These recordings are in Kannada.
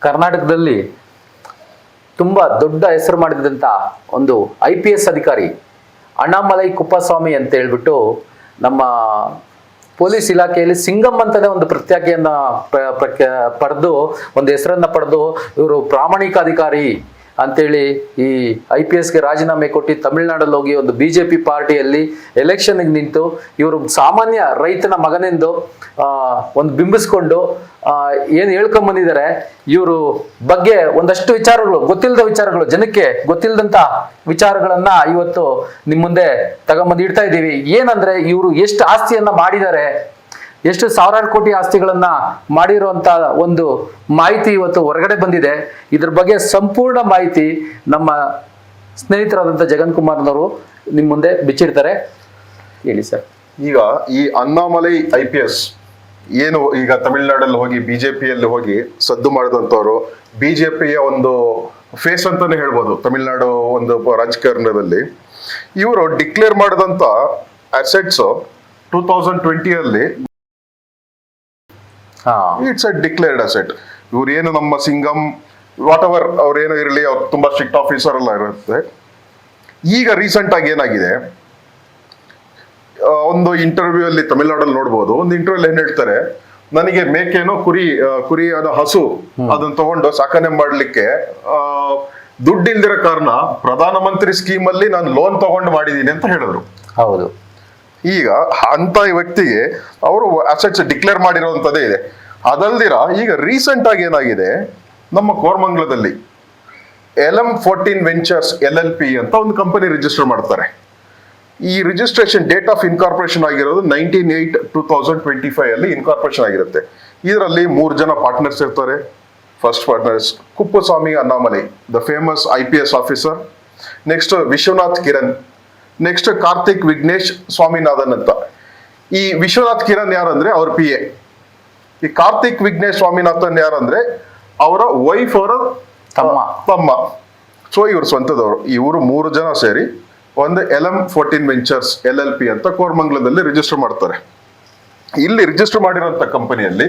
ಕರ್ನಾಟಕದಲ್ಲಿ ತುಂಬ ದೊಡ್ಡ ಹೆಸರು ಮಾಡಿದಂಥ ಒಂದು IPS ಅಧಿಕಾರಿ ಅಣ್ಣಾಮಲೈ ಕುಪ್ಪಸ್ವಾಮಿ ಅಂತ ಹೇಳ್ಬಿಟ್ಟು ನಮ್ಮ ಪೊಲೀಸ್ ಇಲಾಖೆಯಲ್ಲಿ ಸಿಂಗಮ್ ಅಂತಲೇ ಒಂದು ಪ್ರತ್ಯೇಕೆಯನ್ನು ಪಡೆದು ಒಂದು ಹೆಸರನ್ನು ಪಡೆದು ಇವರು ಪ್ರಾಮಾಣಿಕ ಅಧಿಕಾರಿ ಅಂತೇಳಿ ಈ IPSಗೆ ರಾಜೀನಾಮೆ ಕೊಟ್ಟು ತಮಿಳುನಾಡಲ್ಲಿ ಹೋಗಿ ಒಂದು BJP ಪಾರ್ಟಿಯಲ್ಲಿ ಎಲೆಕ್ಷನ್ಗೆ ನಿಂತು ಇವರು ಸಾಮಾನ್ಯ ರೈತನ ಮಗನೆಂದು ಒಂದು ಬಿಂಬಿಸ್ಕೊಂಡು ಏನು ಹೇಳ್ಕೊಂಬಂದಿದ್ದಾರೆ. ಇವರು ಬಗ್ಗೆ ಒಂದಷ್ಟು ವಿಚಾರಗಳು, ಗೊತ್ತಿಲ್ಲದ ವಿಚಾರಗಳು, ಜನಕ್ಕೆ ಗೊತ್ತಿಲ್ಲದಂಥ ವಿಚಾರಗಳನ್ನ ಇವತ್ತು ನಿಮ್ಮ ಮುಂದೆ ತಗೊಂಬಂದು ಇಡ್ತಾ ಇದ್ದೀವಿ. ಏನಂದ್ರೆ ಇವರು ಎಷ್ಟು ಆಸ್ತಿಯನ್ನ ಮಾಡಿದ್ದಾರೆ, ಎಷ್ಟು ಸಾವಿರಾರು ಕೋಟಿ ಆಸ್ತಿಗಳನ್ನ ಮಾಡಿರುವಂತ ಒಂದು ಮಾಹಿತಿ ಇವತ್ತು ಹೊರಗಡೆ ಬಂದಿದೆ. ಇದ್ರ ಬಗ್ಗೆ ಸಂಪೂರ್ಣ ಮಾಹಿತಿ ನಮ್ಮ ಸ್ನೇಹಿತರಾದಂಥ ಜಗನ್ ಕುಮಾರ್ನವರು ನಿಮ್ಮ ಮುಂದೆ ಬಿಚ್ಚಿಡ್ತಾರೆ. ಹೇಳಿ ಸರ್. ಈಗ ಈ ಅಣ್ಣಾಮಲೈ IPS ಏನು ಈಗ ತಮಿಳುನಾಡಲ್ಲಿ ಹೋಗಿ BJPಯಲ್ಲಿ ಹೋಗಿ ಸದ್ದು ಮಾಡಿದಂಥವ್ರು, BJPಯ ಒಂದು ಫೇಸ್ ಅಂತಾನೆ ಹೇಳ್ಬೋದು ತಮಿಳುನಾಡು ಒಂದು ರಾಜಕಾರಣದಲ್ಲಿ. ಇವರು ಡಿಕ್ಲೇರ್ ಮಾಡಿದಂತ assets 2020 it's a declared asset. ಇವ್ರು ಏನು ನಮ್ಮ ಸಿಂಗಮ್ ವಾಟ್ ಎವರ್ ಅವ್ರೇನು ಇರಲಿ, ಅವ್ರು ತುಂಬಾ ಸ್ಟ್ರಿಕ್ಟ್ ಆಫೀಸರ್ ಎಲ್ಲ ಇರುತ್ತೆ. ಈಗ ರೀಸೆಂಟ್ ಆಗಿ ಏನಾಗಿದೆ, ಒಂದು ಇಂಟರ್ವ್ಯೂ ಅಲ್ಲಿ ತಮಿಳ್ನಾಡಲ್ಲಿ ನೋಡ್ಬೋದು, ಒಂದು ಇಂಟರ್ವ್ಯೂ ಏನ್ ಹೇಳ್ತಾರೆ, ನನಗೆ ಮೇಕೆನೋ ಕುರಿ ಹಸು ಅದನ್ನ ತಗೊಂಡು ಸಾಕಣೆ ಮಾಡ್ಲಿಕ್ಕೆ ದುಡ್ಡು ಇಲ್ದಿರೋ ಕಾರಣ ಪ್ರಧಾನಮಂತ್ರಿ ಸ್ಕೀಮ್ ಅಲ್ಲಿ ನಾನು ಲೋನ್ ತಗೊಂಡು ಮಾಡಿದೀನಿ ಅಂತ ಹೇಳಿದ್ರು. ಹೌದು. ಈಗ ಅಂತ ವ್ಯಕ್ತಿಗೆ ಅವರು ಅಸೆಟ್ಸ್ ಡಿಕ್ಲೇರ್ ಮಾಡಿರುವಂತದ್ದೇ ಇದೆ. ಅದಲ್ದಿರ ಈಗ ರೀಸೆಂಟ್ ಆಗಿ ಏನಾಗಿದೆ, ನಮ್ಮ ಕೋರಮಂಗಲದಲ್ಲಿ LM14 ವೆಂಚರ್ಸ್ LLP ಅಂತ ಒಂದು ಕಂಪನಿ ರಿಜಿಸ್ಟರ್ ಮಾಡ್ತಾರೆ. ಈ ರಿಜಿಸ್ಟ್ರೇಷನ್ ಡೇಟ್ ಆಫ್ ಇನ್ಕಾರ್ಪೊರೇಷನ್ ಆಗಿರೋದು 19/8/2025 ಅಲ್ಲಿ ಇನ್ಕಾರ್ಪೊರೇಷನ್ ಆಗಿರುತ್ತೆ. ಇದರಲ್ಲಿ 3 ಜನ ಪಾರ್ಟ್ನರ್ಸ್ ಇರ್ತಾರೆ. First partners Kuppaswamy Annamalai, the famous IPS officer. Next Vishwanath Kiran, next Karthik Vignesh Swaminathan ಅಂತ. ಈ ವಿಶ್ವನಾಥ್ ಕಿರಣ್ ಯಾರಂದ್ರೆ ಅವ್ರ PA. ಈ ಕಾರ್ತಿಕ್ ವಿಘ್ನೇಶ್ ಸ್ವಾಮಿನಾಥನ್ ಯಾರಂದ್ರೆ ಅವರ ವೈಫ್, ಅವರ ತಮ್ಮ. ಸೊ ಇವ್ರ ಸ್ವಂತದವರು. ಇವರು 3 ಜನ ಸೇರಿ ಒಂದು LM14 ವೆಂಚರ್ಸ್ LLP ಅಂತ ಕೋರಮಂಗಲದಲ್ಲಿ ರಿಜಿಸ್ಟರ್ ಮಾಡ್ತಾರೆ. ಇಲ್ಲಿ ರಿಜಿಸ್ಟರ್ ಮಾಡಿರುವಂತ ಕಂಪನಿಯಲ್ಲಿ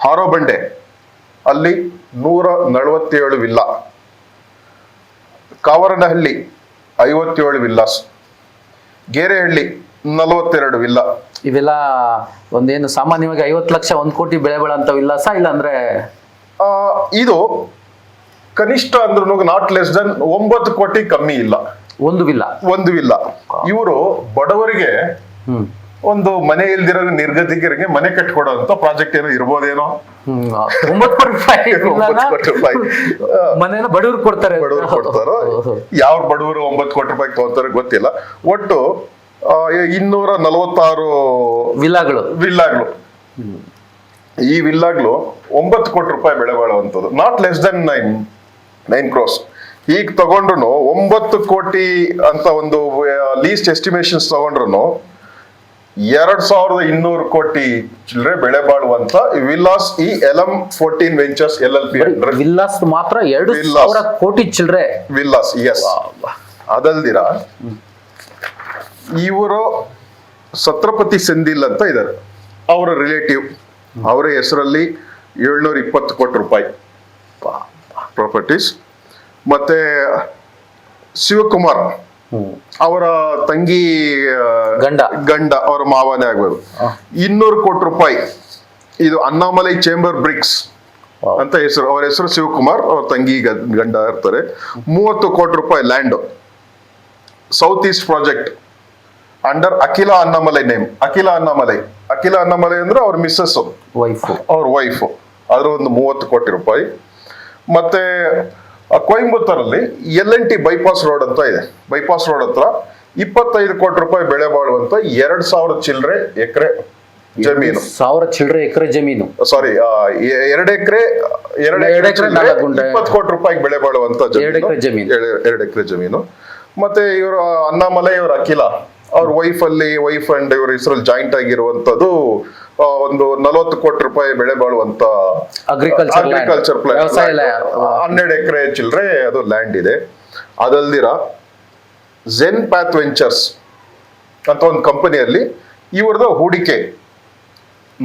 ಹಾರೋಬಂಡೆ ಅಲ್ಲಿ 147 ವಿಲ್ಲಾ, ಕಾವರನಹಳ್ಳಿ 57 ವಿಲ್ಲಾಸ್, ಗೇರೆಹಳ್ಳಿ 42 ವಿಲ್ಲಾ. ಇವೆಲ್ಲ ಒಂದೇನು ಸಾಮಾನ್ಯವಾಗಿ 50 ಲಕ್ಷ 1 ಕೋಟಿ ಬೆಳೆ ಬಾಳಂತ ವಿಲ್ಲಾಸ, ಇಲ್ಲ ಅಂದ್ರೆ ಇದು ಕನಿಷ್ಠ ಅಂದ್ರೂ ನಾಟ್ ಲೆಸ್ ದನ್ 9 ಕೋಟಿ ಕಮ್ಮಿ ಇಲ್ಲ ಒಂದು ವಿಲ್ಲಾ. ಇವರು ಬಡವರಿಗೆ ಒಂದು ಮನೆ ಇಲ್ದಿರೋ ನಿರ್ಗತಿಕರಿಗೆ ಮನೆ ಕಟ್ಕೊಡೋ ಅಂತ ಪ್ರಾಜೆಕ್ಟ್ ಏನೋ ಇರ್ಬೋದೇನೋ. 9 ಕೋಟಿ ರೂಪಾಯಿ ಮನೇನ ಬಡವರು ಕೊಡ್ತಾರೋ, ಯಾವ ಬಡವರು 9 ಕೋಟಿ ರೂಪಾಯಿ ತಗೋತಾರೆ ಗೊತ್ತಿಲ್ಲ. ಒಟ್ಟು 246 ವಿಲ್ಲಾಗಳು. ಈ ವಿಲ್ಲಾಗಳು 9 ಕೋಟಿ ರೂಪಾಯಿ ಬೆಳೆ ಬಾಳುವಂಥದ್ದು, ನಾಟ್ ಲೆಸ್ ದನ್ 9 ಕ್ರೋರ್ಸ್. ಈಗ ತಗೊಂಡ್ರು 9 ಕೋಟಿ ಅಂತ ಒಂದು ಲೀಸ್ಟ್ ಎಸ್ಟಿಮೇಷನ್ಸ್ ತಗೊಂಡ್ರು 2200 ಕೋಟಿ ಚಿಲ್ಲರೆ ಬೆಳೆ ಬಾಳುವಂತ ವಿಲ್ಲಾಸ್ ಈ LM14 ವೆಂಚರ್ಸ್ LLP ವಿಲ್ಲಾಸ್ ಮಾತ್ರ 2000 ಕೋಟಿ ಚಿಲ್ಲರೆ ವಿಲ್ಲಾಸ್. ಎಸ್. ಅದಲ್ದಿರ ಇವರು ಛತ್ರಪತಿ ಸೆಂದಿಲ್ ಅಂತ ಇದ್ದಾರೆ, ಅವರ ರಿಲೇಟಿವ್. ಅವರ ಹೆಸರಲ್ಲಿ 720 ಕೋಟಿ ರೂಪಾಯಿ ಪ್ರಾಪರ್ಟೀಸ್. ಮತ್ತೆ ಶಿವಕುಮಾರ್ ಅವರ ತಂಗಿ ಗಂಡ ಅವರ ಮಾವನೇ ಆಗ್ಬೋದು, 200 ಕೋಟಿ ರೂಪಾಯಿ. ಇದು ಅಣ್ಣಾಮಲೈ ಚೇಂಬರ್ ಬ್ರಿಕ್ಸ್ ಅಂತ ಹೆಸರು. ಅವರ ಹೆಸರು ಶಿವಕುಮಾರ್, ಅವ್ರ ತಂಗಿ ಗಂಡ ಇರ್ತಾರೆ. 30 ಕೋಟಿ ರೂಪಾಯಿ land. South East project under ಅಖಿಲ ಅಣ್ಣಾಮಲೈ ನೇಮ್. ಅಖಿಲ ಅಣ್ಣಾಮಲೈ ಅಂದ್ರೆ ಅವ್ರ ಮಿಸ್ಸಸ್, ಅವ್ರ ವೈಫ್. ಅದ್ರ ಒಂದು 30 ಕೋಟಿ ರೂಪಾಯಿ. ಮತ್ತೆ ಕೊಯಂಬತ್ತೂರಲ್ಲಿ LNT ಬೈಪಾಸ್ ರೋಡ್ ಅಂತ ಇದೆ. ಬೈಪಾಸ್ ರೋಡ್ ಹತ್ರ 25 ಕೋಟಿ ರೂಪಾಯಿ ಬೆಳೆ ಬಾಳುವಂತ 2000 ಚಿಲ್ಲರೆ ಎಕರೆ ಜಮೀನು. 1000 ಚಿಲ್ಲರೆ ಎಕರೆ ಜಮೀನು, ಸಾರಿ 2 ಎಕರೆ 20 ಕೋಟಿ ರೂಪಾಯಿ ಬೆಳೆ ಬಾಳುವಂತ 2 ಎಕರೆ ಜಮೀನು. ಮತ್ತೆ ಇವರು ಅಣ್ಣಾಮಲೈ, ಇವರು ಅಖಿಲ, ಅವ್ರ ವೈಫ್ ಅಂಡ್ ಇವ್ರ ಹೆಸರಲ್ಲಿ ಜಾಯಿಂಟ್ ಆಗಿರುವಂತದ್ದು ಒಂದು 40 ಕೋಟಿ ರೂಪಾಯಿ ಬೆಳೆ ಬಾಳುವಂತ ಅಗ್ರಿಕಲ್ಚರ್ ಪ್ಲಾನ್, 12 ಎಕರೆ ಚಿಲ್ಲರೆ ಅದು ಲ್ಯಾಂಡ್ ಇದೆ. ಅದಲ್ದಿರ ಝೆನ್ ಪ್ಯಾತ್ ವೆಂಚರ್ಸ್ ಅಂತ ಒಂದು ಕಂಪನಿಯಲ್ಲಿ ಇವ್ರದ್ದು ಹೂಡಿಕೆ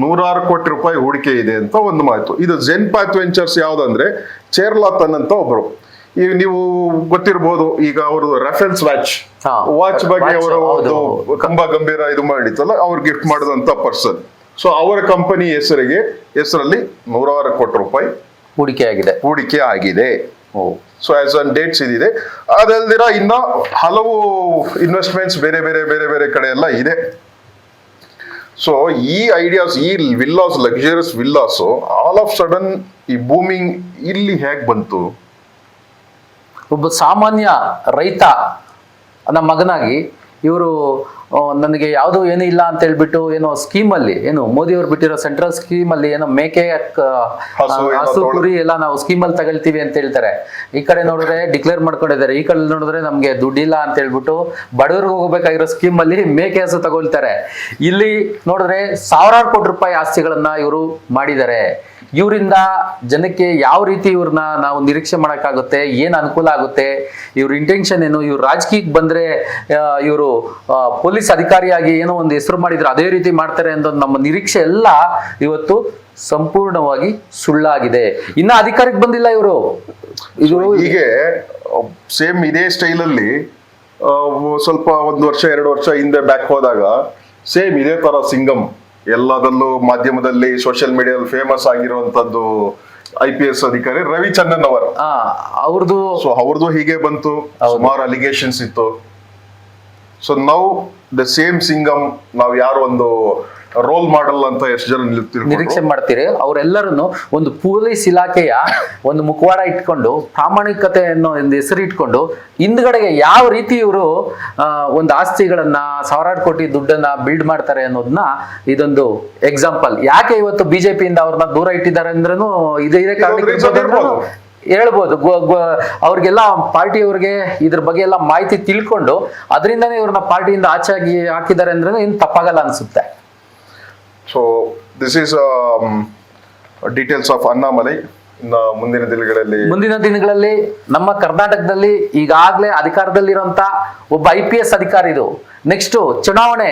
ನೂರಾರು ಕೋಟಿ ರೂಪಾಯಿ ಹೂಡಿಕೆ ಇದೆ ಅಂತ ಒಂದು ಮಾತು. ಇದು ಜೆನ್ಪಾತ್ ವೆಂಚರ್ಸ್ ಯಾವ್ದಂದ್ರೆ ಚೇರ್ಲಾತನ್ ಅಂತ ಒಬ್ರು, ಈಗ ನೀವು ಗೊತ್ತಿರ್ಬೋದು, ಈಗ ಅವರು ರೆಫರೆನ್ಸ್ ಹಾ. ವಾಚ್ ಬಗ್ಗೆ Watch, ಅವರು ಹೌದು. ತುಂಬಾ ಗಂಭೀರ ಇದು ಮಾಡಿತ್ತಲ್ಲ, ಅವ್ರು ಗಿಫ್ಟ್ ಮಾಡಿದಂತ ಪರ್ಸನ್. ಸೊ ಅವರ ಕಂಪನಿ ಹೆಸರಲ್ಲಿ ನೂರಾರು ಕೋಟಿ ರೂಪಾಯಿ ಹೂಡಿಕೆ ಆಗಿದೆ. ಸೊ ಆಸ್ ಅನ್ ಡೇಟ್ಸ್ ಇದಿದೆ. ಅದಲ್ದಿರ ಇನ್ನ ಹಲವು ಇನ್ವೆಸ್ಟ್ಮೆಂಟ್ಸ್ ಬೇರೆ ಬೇರೆ ಬೇರೆ ಬೇರೆ ಕಡೆ ಎಲ್ಲ ಇದೆ. ಸೊ ಈ ಐಡಿಯಾಸ್, ಈ villas, luxurious villas all of sudden ಈ ಬೂಮಿಂಗ್ ಇಲ್ಲಿ ಹೇಗ್ ಬಂತು? ಒಬ್ಬ ಸಾಮಾನ್ಯ ರೈತ ನಮ್ಮ ಮಗನಾಗಿ ಇವರು ನನಗೆ ಯಾವುದು ಏನೂ ಇಲ್ಲ ಅಂತ ಹೇಳ್ಬಿಟ್ಟು ಏನೋ ಸ್ಕೀಮಲ್ಲಿ, ಏನು ಮೋದಿ ಅವ್ರು ಬಿಟ್ಟಿರೋ ಸೆಂಟ್ರಲ್ ಸ್ಕೀಮಲ್ಲಿ ಏನೋ ಮೇಕೆ ಹಸು ಕುರಿ ಎಲ್ಲ ನಾವು ಸ್ಕೀಮಲ್ಲಿ ತಗೊಳ್ತೀವಿ ಅಂತ ಹೇಳ್ತಾರೆ. ಈ ಕಡೆ ನೋಡಿದ್ರೆ ಡಿಕ್ಲೇರ್ ಮಾಡ್ಕೊಂಡಿದ್ದಾರೆ, ಈ ಕಡೆ ನೋಡಿದ್ರೆ ನಮ್ಗೆ ದುಡ್ಡಿಲ್ಲ ಅಂತ ಹೇಳ್ಬಿಟ್ಟು ಬಡವರಿಗೆ ಹೋಗ್ಬೇಕಾಗಿರೋ ಸ್ಕೀಮಲ್ಲಿ ಮೇಕೆ ಹಸು ತಗೊಳ್ತಾರೆ. ಇಲ್ಲಿ ನೋಡಿದ್ರೆ ಸಾವಿರಾರು ಕೋಟಿ ರೂಪಾಯಿ ಆಸ್ತಿಗಳನ್ನ ಇವರು ಮಾಡಿದ್ದಾರೆ. ಇವರಿಂದ ಜನಕ್ಕೆ ಯಾವ ರೀತಿ ಇವ್ರನ್ನ ನಾವು ನಿರೀಕ್ಷೆ ಮಾಡೋಕ್ಕಾಗುತ್ತೆ, ಏನು ಅನುಕೂಲ ಆಗುತ್ತೆ, ಇವ್ರ ಇಂಟೆನ್ಷನ್ ಏನು, ಇವ್ರು ರಾಜಕೀಯಕ್ಕೆ ಬಂದ್ರೆ ಇವರು ಪೊಲೀಸ್ ಅಧಿಕಾರಿಯಾಗಿ ಏನೋ ಒಂದು ಹೆಸರು ಮಾಡಿದ್ರು ಅದೇ ರೀತಿ ಮಾಡ್ತಾರೆ ಅಂತ ನಮ್ಮ ನಿರೀಕ್ಷೆ ಎಲ್ಲ ಇವತ್ತು ಸಂಪೂರ್ಣವಾಗಿ ಸುಳ್ಳಾಗಿದೆ. ಇನ್ನ ಅಧಿಕಾರಕ್ಕೆ ಬಂದಿಲ್ಲ ಇವರು. ಇದು ಹೀಗೆ ಸೇಮ್ ಇದೇ ಸ್ಟೈಲಲ್ಲಿ ಸ್ವಲ್ಪ 1 ವರ್ಷ 2 ವರ್ಷ ಹಿಂದೆ ಬ್ಯಾಕ್ ಹೋದಾಗ ಸೇಮ್ ಇದೇ ತರ ಸಿಂಗಂ ಎಲ್ಲದಲ್ಲೂ ಮಾಧ್ಯಮದಲ್ಲಿ ಸೋಷಿಯಲ್ ಮೀಡಿಯಾದಲ್ಲಿ ಫೇಮಸ್ ಆಗಿರುವಂತದ್ದು IPS ಅಧಿಕಾರಿ ರವಿಚಂದ್ರನ್ ಅವರು. ಅವ್ರದ್ದು ಹೀಗೆ ಬಂತು, ಸುಮಾರು ಅಲಿಗೇಷನ್ಸ್ ಇತ್ತು. So now the same Singam, ನಾವು ಯಾರು ಒಂದು ರೋಲ್ ಮಾಡಲ್ ಅಂತ ಎಷ್ಟು ಜನ ನಿರೀಕ್ಷೆ ಮಾಡ್ತೀರಿ. ಅವರೆಲ್ಲರನ್ನು ಒಂದು ಪೊಲೀಸ್ ಇಲಾಖೆಯ ಒಂದು ಮುಖವಾಡ ಇಟ್ಕೊಂಡು, ಪ್ರಾಮಾಣಿಕತೆ ಅನ್ನೋ ಒಂದು ಹೆಸರು ಇಟ್ಕೊಂಡು, ಹಿಂದ್ಗಡೆಗೆ ಯಾವ ರೀತಿ ಇವರು ಒಂದು ಆಸ್ತಿಗಳನ್ನ, ಸಾವಿರಾರು ಕೋಟಿ ದುಡ್ಡನ್ನ ಬಿಲ್ಡ್ ಮಾಡ್ತಾರೆ ಅನ್ನೋದನ್ನ ಇದೊಂದು ಎಕ್ಸಾಂಪಲ್. ಯಾಕೆ ಇವತ್ತು ಬಿಜೆಪಿಯಿಂದ ಅವ್ರನ್ನ ದೂರ ಇಟ್ಟಿದ್ದಾರೆ ಅಂದ್ರೂ ಇದೇ ಕಾರಣಕ್ಕೆ ಹೇಳ್ಬೋದು. ಅವ್ರಿಗೆಲ್ಲ ಪಾರ್ಟಿಯವ್ರಿಗೆ ಇದ್ರ ಬಗ್ಗೆ ಎಲ್ಲ ಮಾಹಿತಿ ತಿಳ್ಕೊಂಡು ಅದರಿಂದನೇ ಇವ್ರನ್ನ ಪಾರ್ಟಿಯಿಂದ ಆಚೆಯಾಗಿ ಹಾಕಿದ್ದಾರೆ ಅಂದ್ರೆ ಇನ್ನು ತಪ್ಪಾಗಲ್ಲ ಅನ್ಸುತ್ತೆ. So this is details of Annamalai. ಮುಂದಿನ ದಿನಗಳಲ್ಲಿ ನಮ್ಮ ಕರ್ನಾಟಕದಲ್ಲಿ ಈಗಾಗಲೇ ಅಧಿಕಾರದಲ್ಲಿರುವಂತ ಒಬ್ಬ IPS ಅಧಿಕಾರಿ, ಇದು ನೆಕ್ಸ್ಟ್ ಚುನಾವಣೆ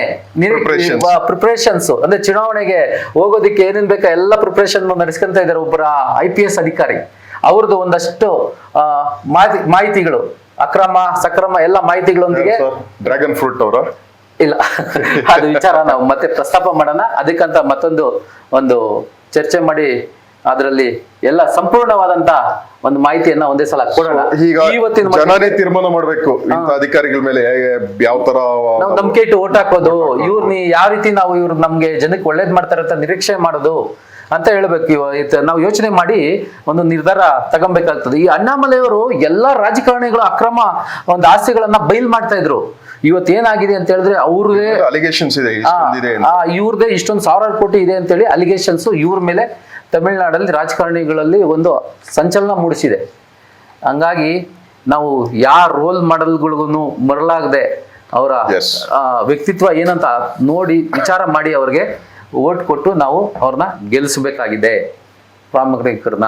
ಪ್ರಿಪರೇಷನ್ಸ್ ಅಂದ್ರೆ ಚುನಾವಣೆಗೆ ಹೋಗೋದಿಕ್ಕೆ ಏನೇನ್ ಬೇಕಾ ಎಲ್ಲ ಪ್ರಿಪರೇಷನ್ ನಡೆಸ್ಕೊಂತ ಇದ್ದಾರೆ ಒಬ್ಬರ IPS ಅಧಿಕಾರಿ. ಅವ್ರದ್ದು ಒಂದಷ್ಟು ಮಾಹಿತಿಗಳು, ಅಕ್ರಮ ಸಕ್ರಮ ಎಲ್ಲ ಮಾಹಿತಿಗಳೊಂದಿಗೆ ಡ್ರ್ಯಾಗನ್ ಫ್ರೂಟ್ ಅವರ ಇಲ್ಲ ಅದು ವಿಚಾರ ನಾವು ಮತ್ತೆ ಪ್ರಸ್ತಾಪ ಮಾಡೋಣ. ಅದಕ್ಕಂತ ಒಂದು ಚರ್ಚೆ ಮಾಡಿ ಅದರಲ್ಲಿ ಎಲ್ಲ ಸಂಪೂರ್ಣವಾದಂತ ಒಂದು ಮಾಹಿತಿಯನ್ನ ಒಂದೇ ಸಲ ಕೊಡೋಣ. ಇವತ್ತಿನ ಜನರೇ ತೀರ್ಮಾನ ಮಾಡ್ಬೇಕು ಇಂಥ ಅಧಿಕಾರಿಗಳ ಮೇಲೆ ಯಾವ ತರ ನಾವು ನಂಬಿಕೆ ಇಟ್ಟು ಓಟ್ ಹಾಕೋದು, ಇವ್ರನ್ನ ಯಾವ ರೀತಿ ನಾವು ಇವ್ರು ನಮ್ಗೆ ಜನಕ್ಕೆ ಒಳ್ಳೇದ್ ಮಾಡ್ತಾರೆ ಅಂತ ನಿರೀಕ್ಷೆ ಮಾಡೋದು ಅಂತ ಹೇಳ್ಬೇಕು. ನಾವು ಯೋಚನೆ ಮಾಡಿ ಒಂದು ನಿರ್ಧಾರ ತಗೊಬೇಕಾಗ್ತದೆ. ಈ ಅಣ್ಣಾಮಲೈಯವರು ಎಲ್ಲಾ ರಾಜಕಾರಣಿಗಳು ಅಕ್ರಮ ಒಂದು ಆಸ್ತಿಗಳನ್ನ ಬಯಲ್ ಮಾಡ್ತಾ ಇದ್ರು. ಇವತ್ತೇನಾಗಿದೆ ಅಂತ ಹೇಳಿದ್ರೆ ಅವ್ರದೇ ಅಲಿಗೇಷನ್ಸ್ ಇದೆ, ಇವ್ರದೇ ಇಷ್ಟೊಂದು ಸಾವಿರಾರು ಕೋಟಿ ಇದೆ ಅಂತೇಳಿ ಅಲಿಗೇಷನ್ಸ್ ಇವ್ರ ಮೇಲೆ ತಮಿಳುನಾಡಲ್ಲಿ ರಾಜಕಾರಣಿಗಳಲ್ಲಿ ಒಂದು ಸಂಚಲನ ಮೂಡಿಸಿದೆ. ಹಂಗಾಗಿ ನಾವು ಯಾರ ರೋಲ್ ಮಾಡೆಲ್ಗಳಿಗೂ ಮರಳಾಗದೆ ಅವರ ವ್ಯಕ್ತಿತ್ವ ಏನಂತ ನೋಡಿ ವಿಚಾರ ಮಾಡಿ ಅವ್ರಿಗೆ ಓಟ್ ಕೊಟ್ಟು ನಾವು ಅವ್ರನ್ನ ಗೆಲ್ಲಿಸಬೇಕಾಗಿದೆ ಪ್ರಾಮಾಣಿಕರನ್ನ.